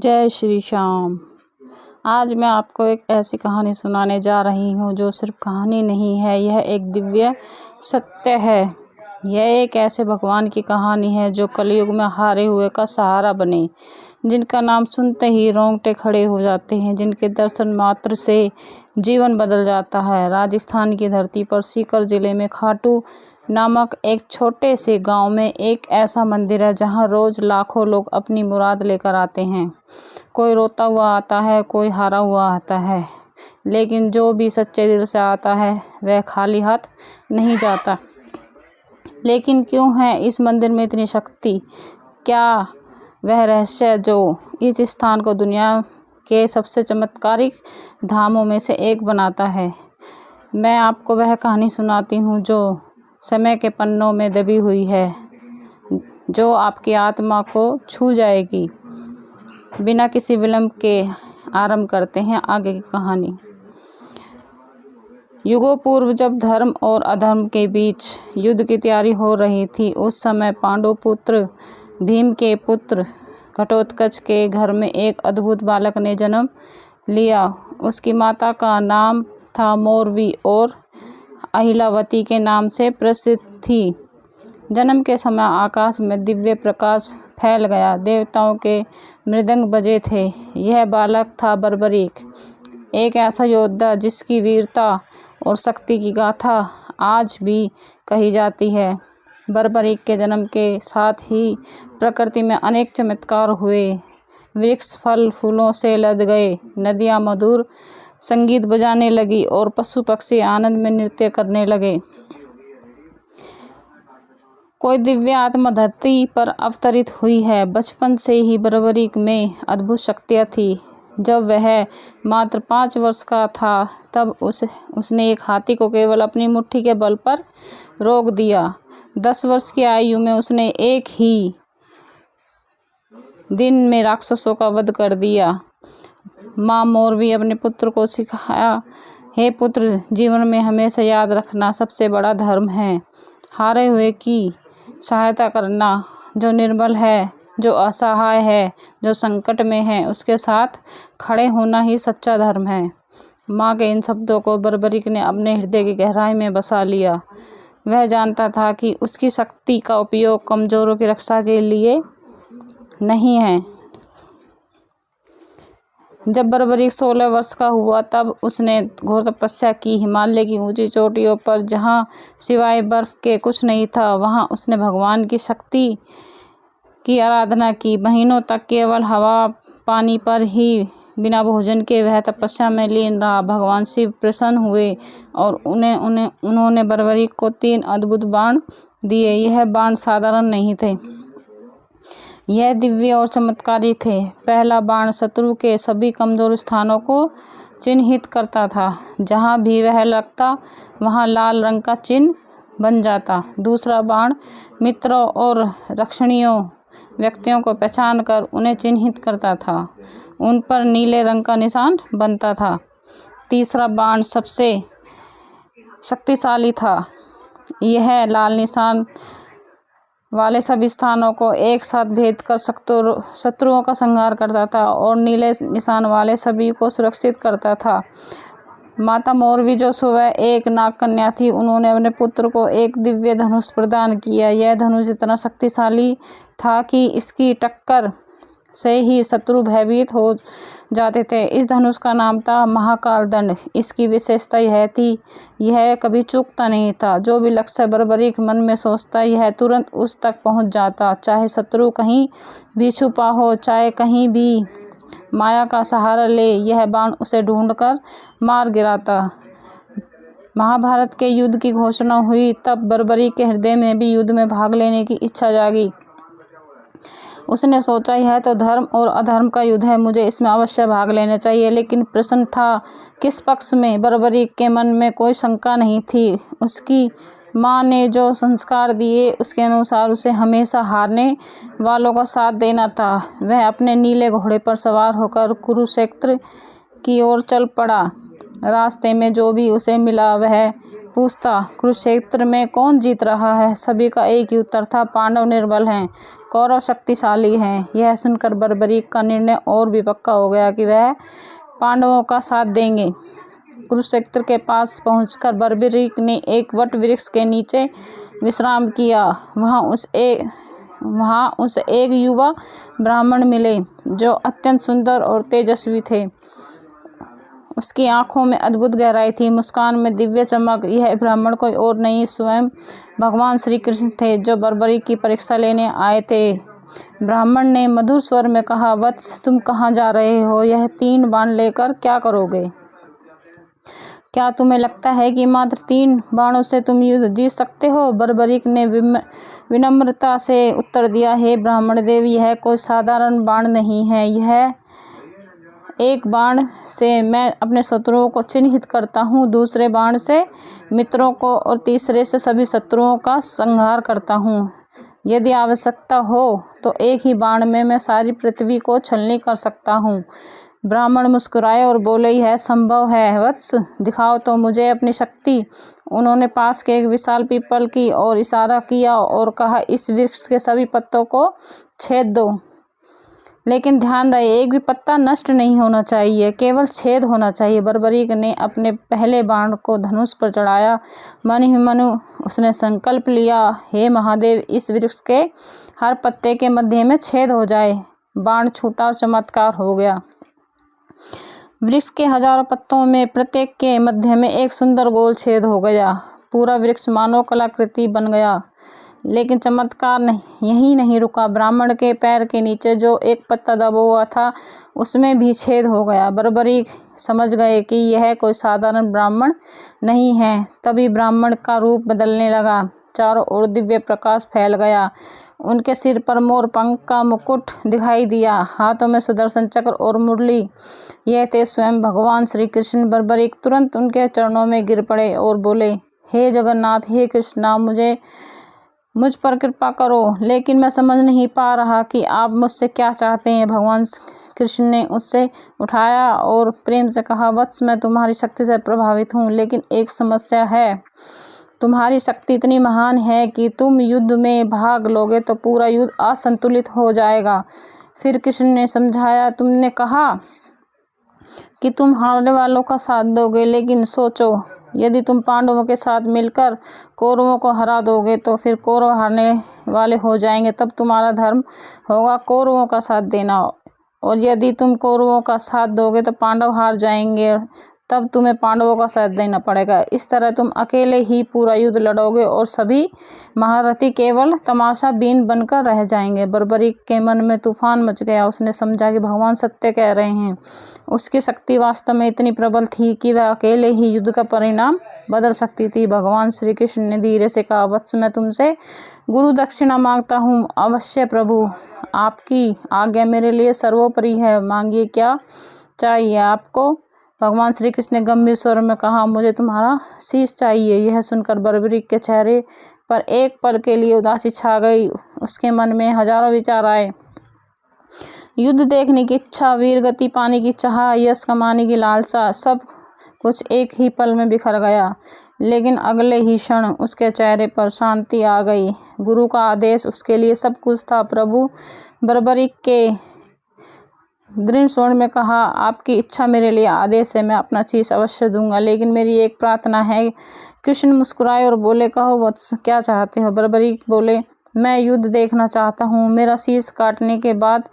जय श्री श्याम। आज मैं आपको एक ऐसी कहानी सुनाने जा रही हूँ जो सिर्फ कहानी नहीं है, यह एक दिव्य सत्य है। यह एक ऐसे भगवान की कहानी है जो कलयुग में हारे हुए का सहारा बने, जिनका नाम सुनते ही रोंगटे खड़े हो जाते हैं, जिनके दर्शन मात्र से जीवन बदल जाता है। राजस्थान की धरती पर सीकर जिले में खाटू नामक एक छोटे से गांव में एक ऐसा मंदिर है जहां रोज लाखों लोग अपनी मुराद लेकर आते हैं। कोई रोता हुआ आता है, कोई हारा हुआ आता है, लेकिन जो भी सच्चे दिल से आता है वह खाली हाथ नहीं जाता। लेकिन क्यों है इस मंदिर में इतनी शक्ति? क्या वह रहस्य जो इस स्थान को दुनिया के सबसे चमत्कारिक धामों में से एक बनाता है? मैं आपको वह कहानी सुनाती हूँ जो समय के पन्नों में दबी हुई है, जो आपकी आत्मा को छू जाएगी। बिना किसी विलंब के आरंभ करते हैं आगे की कहानी। युगों पूर्व जब धर्म और अधर्म के बीच युद्ध की तैयारी हो रही थी, उस समय पांडु पुत्र भीम के पुत्र घटोत्कच के घर में एक अद्भुत बालक ने जन्म लिया। उसकी माता का नाम था मोरवी और अहिलावती के नाम से प्रसिद्ध थी। जन्म के समय आकाश में दिव्य प्रकाश फैल गया, देवताओं के मृदंग बजे थे। यह बालक था बर्बरीक, एक ऐसा योद्धा जिसकी वीरता और शक्ति की गाथा आज भी कही जाती है। बर्बरीक के जन्म के साथ ही प्रकृति में अनेक चमत्कार हुए। वृक्ष फल फूलों से लद गए, नदियाँ मधुर संगीत बजाने लगी और पशु पक्षी आनंद में नृत्य करने लगे। कोई दिव्य आत्मा धरती पर अवतरित हुई है। बचपन से ही बर्बरीक में अद्भुत शक्तियाँ थी। जब वह मात्र 5 वर्ष का था तब उसने एक हाथी को केवल अपनी मुट्ठी के बल पर रोक दिया। 10 वर्ष की आयु में उसने एक ही दिन में राक्षसों का वध कर दिया। माँ मोरवी अपने पुत्र को सिखाया, हे पुत्र, जीवन में हमेशा याद रखना सबसे बड़ा धर्म है हारे हुए की सहायता करना। जो निर्बल है, जो असहाय है, जो संकट में है, उसके साथ खड़े होना ही सच्चा धर्म है। माँ के इन शब्दों को बर्बरीक ने अपने हृदय की गहराई में बसा लिया। वह जानता था कि उसकी शक्ति का उपयोग कमजोरों की रक्षा के लिए नहीं है। जब बर्बरीक 16 वर्ष का हुआ तब उसने घोर तपस्या की। हिमालय की ऊंची चोटियों पर जहाँ सिवाय बर्फ के कुछ नहीं था, वहाँ उसने भगवान की शक्ति की आराधना की। महीनों तक केवल हवा पानी पर ही बिना भोजन के वह तपस्या में लीन रहा। भगवान शिव प्रसन्न हुए और उन्होंने बर्बरीक को 3 अद्भुत बाण दिए। यह बाण साधारण नहीं थे, यह दिव्य और चमत्कारी थे। पहला बाण शत्रु के सभी कमजोर स्थानों को चिन्हित करता था। जहाँ भी वह लगता वहाँ लाल रंग का चिन्ह बन जाता। दूसरा बाण मित्रों और रक्षणीय व्यक्तियों को पहचान कर उन्हें चिन्हित करता था, उन पर नीले रंग का निशान बनता था। तीसरा बाण सबसे शक्तिशाली था। यह लाल निशान वाले सभी स्थानों को एक साथ भेद कर शत्रुओं का संहार करता था और नीले निशान वाले सभी को सुरक्षित करता था। माता मोरवी जो सुबह एक नाग कन्या थी, उन्होंने अपने पुत्र को एक दिव्य धनुष प्रदान किया। यह धनुष इतना शक्तिशाली था कि इसकी टक्कर से ही शत्रु भयभीत हो जाते थे। इस धनुष का नाम था महाकाल दंड। इसकी विशेषता यह थी, यह कभी चूकता नहीं था। जो भी लक्ष्य बर्बरीक मन में सोचता, यह तुरंत उस तक पहुंच जाता। चाहे शत्रु कहीं भी छुपा हो, चाहे कहीं भी माया का सहारा ले, यह बाण उसे ढूंढकर मार गिराता। महाभारत के युद्ध की घोषणा हुई तब बर्बरीक के हृदय में भी युद्ध में भाग लेने की इच्छा जागी। उसने सोचा, यह तो धर्म और अधर्म का युद्ध है, मुझे इसमें अवश्य भाग लेना चाहिए। लेकिन प्रश्न था किस पक्ष में? बर्बरीक के मन में कोई शंका नहीं थी। उसकी माँ ने जो संस्कार दिए उसके अनुसार उसे हमेशा हारने वालों का साथ देना था। वह अपने नीले घोड़े पर सवार होकर कुरुक्षेत्र की ओर चल पड़ा। रास्ते में जो भी उसे मिला वह पूछता, कुरुक्षेत्र में कौन जीत रहा है? सभी का एक ही उत्तर था, पांडव निर्बल हैं, कौरव शक्तिशाली हैं। यह सुनकर बर्बरीक का निर्णय और भी पक्का हो गया कि वह पांडवों का साथ देंगे। कुरुक्षेत्र के पास पहुंचकर बर्बरीक ने एक वट वृक्ष के नीचे विश्राम किया। वहां उसे एक युवा ब्राह्मण मिले जो अत्यंत सुंदर और तेजस्वी थे। उसकी आंखों में अद्भुत गहराई थी, मुस्कान में दिव्य चमक। यह ब्राह्मण कोई और नहीं, स्वयं भगवान श्री कृष्ण थे, जो बर्बरीक की परीक्षा लेने आए थे। ब्राह्मण ने मधुर स्वर में कहा, वत्स, तुम कहाँ जा रहे हो? यह 3 बाण लेकर क्या करोगे? क्या तुम्हें लगता है कि मात्र 3 बाणों से तुम युद्ध जीत सकते हो? बर्बरीक ने विनम्रता से उत्तर दिया, हे ब्राह्मण देव, यह कोई साधारण बाण नहीं है। यह एक बाण से मैं अपने शत्रुओं को चिन्हित करता हूँ, दूसरे बाण से मित्रों को और तीसरे से सभी शत्रुओं का संहार करता हूँ। यदि आवश्यकता हो तो एक ही बाण में मैं सारी पृथ्वी को छलनी कर सकता हूँ। ब्राह्मण मुस्कुराए और बोले, यह संभव है वत्स, दिखाओ तो मुझे अपनी शक्ति। उन्होंने पास के एक विशाल पीपल की ओर इशारा किया और कहा, इस वृक्ष के सभी पत्तों को छेद दो, लेकिन ध्यान रहे एक भी पत्ता नष्ट नहीं होना चाहिए, केवल छेद होना चाहिए। बर्बरीक ने अपने पहले बाण को धनुष पर चढ़ाया। मन ही मन उसने संकल्प लिया, हे महादेव, इस वृक्ष के हर पत्ते के मध्य में छेद हो जाए। बाण छूटा और चमत्कार हो गया। वृक्ष के हजारों पत्तों में प्रत्येक के मध्य में एक सुंदर गोल छेद हो गया। पूरा वृक्ष मानव कलाकृति बन गया। लेकिन चमत्कार यहीं नहीं रुका। ब्राह्मण के पैर के नीचे जो एक पत्ता दबा हुआ था, उसमें भी छेद हो गया। बर्बरीक समझ गए कि यह कोई साधारण ब्राह्मण नहीं है। तभी ब्राह्मण का रूप बदलने लगा। चारों ओर दिव्य प्रकाश फैल गया। उनके सिर पर मोर पंख का मुकुट दिखाई दिया, हाथों में सुदर्शन चक्र और मुरली। यह थे स्वयं भगवान श्री कृष्ण। बर्बरीक तुरंत उनके चरणों में गिर पड़े और बोले, हे जगन्नाथ, हे कृष्णा, मुझ पर कृपा करो, लेकिन मैं समझ नहीं पा रहा कि आप मुझसे क्या चाहते हैं। भगवान कृष्ण ने उससे उठाया और प्रेम से कहा, वत्स, मैं तुम्हारी शक्ति से प्रभावित हूँ, लेकिन एक समस्या है। तुम्हारी शक्ति इतनी महान है कि तुम युद्ध में भाग लोगे तो पूरा युद्ध असंतुलित हो जाएगा। फिर कृष्ण ने समझाया, तुमने कहा कि तुम हारने वालों का साथ दोगे, लेकिन सोचो, यदि तुम पांडवों के साथ मिलकर कौरवों को हरा दोगे तो फिर कौरव हारने वाले हो जाएंगे। तब तुम्हारा धर्म होगा कौरवों का साथ देना, और यदि तुम कौरवों का साथ दोगे तो पांडव हार जाएंगे, तब तुम्हें पांडवों का साथ देना पड़ेगा। इस तरह तुम अकेले ही पूरा युद्ध लड़ोगे और सभी महारथी केवल तमाशा बीन बनकर रह जाएंगे। बर्बरीक के मन में तूफान मच गया। उसने समझा कि भगवान सत्य कह रहे हैं। उसकी शक्ति वास्तव में इतनी प्रबल थी कि वह अकेले ही युद्ध का परिणाम बदल सकती थी। भगवान श्री कृष्ण ने धीरे से कहा, वत्स, मैं तुमसे गुरु दक्षिणा मांगता हूँ। अवश्य प्रभु, आपकी आज्ञा मेरे लिए सर्वोपरि है, मांगिए, क्या चाहिए आपको? भगवान श्री कृष्ण ने गंभीर स्वर में कहा, मुझे तुम्हारा शीश चाहिए। यह सुनकर बर्बरीक के चेहरे पर एक पल के लिए उदासी छा गई। उसके मन में हजारों विचार आए। युद्ध देखने की इच्छा, वीर गति पाने की चाह, यश कमाने की लालसा, सब कुछ एक ही पल में बिखर गया। लेकिन अगले ही क्षण उसके चेहरे पर शांति आ गई। गुरु का आदेश उसके लिए सब कुछ था। प्रभु बर्बरीक के दृढ़ स्वर में कहा, आपकी इच्छा मेरे लिए आदेश है, मैं अपना शीश अवश्य दूंगा, लेकिन मेरी एक प्रार्थना है। कृष्ण मुस्कुराए और बोले, कहो वत्स, क्या चाहते हो? बर्बरीक बोले, मैं युद्ध देखना चाहता हूँ। मेरा शीश काटने के बाद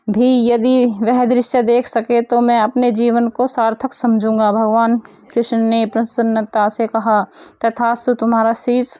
भी यदि वह दृश्य देख सके तो मैं अपने जीवन को सार्थक समझूंगा। भगवान कृष्ण ने प्रसन्नता से कहा, तथास्तु, तुम्हारा शीश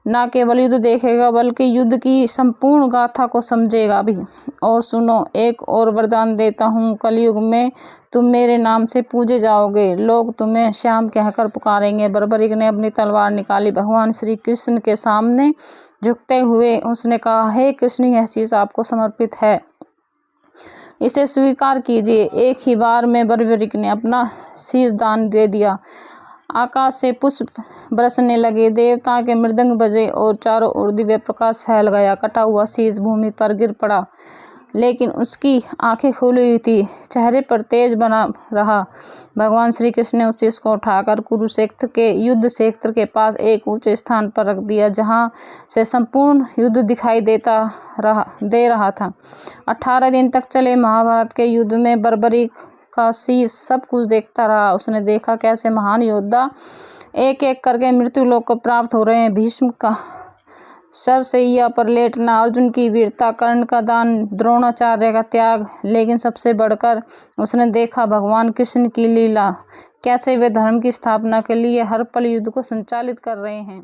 न केवल युद्ध देखेगा बल्कि युद्ध की संपूर्ण गाथा को समझेगा भी। और सुनो, एक और वरदान देता हूँ, कलयुग में तुम मेरे नाम से पूजे जाओगे, लोग तुम्हें श्याम कहकर पुकारेंगे। बर्बरीक ने अपनी तलवार निकाली। भगवान श्री कृष्ण के सामने झुकते हुए उसने कहा, हे कृष्ण, यह चीज आपको समर्पित है, इसे स्वीकार कीजिए। एक ही बार में बर्बरीक ने अपना शीश दान दे दिया। आकाश से पुष्प बरसने लगे, देवता के मृदंग बजे और चारों ओर दिव्य प्रकाश फैल गया। कटा हुआ शीश भूमि पर गिर पड़ा। लेकिन उसकी आंखें खुली हुई थी, चेहरे पर तेज बना रहा। भगवान श्री कृष्ण ने उस चीज को उठाकर कुरुक्षेत्र के युद्ध क्षेत्र के पास एक ऊंचे स्थान पर रख दिया, जहां से संपूर्ण युद्ध दिखाई दे रहा था। 18 दिन तक चले महाभारत के युद्ध में बर्बरीक का शीश सब कुछ देखता रहा। उसने देखा कैसे महान योद्धा एक एक करके मृत्यु लोक को प्राप्त हो रहे हैं। भीष्म का सरसैया पर लेटना, अर्जुन की वीरता, कर्ण का दान, द्रोणाचार्य का त्याग, लेकिन सबसे बढ़कर उसने देखा भगवान कृष्ण की लीला, कैसे वे धर्म की स्थापना के लिए हर पल युद्ध को संचालित कर रहे हैं।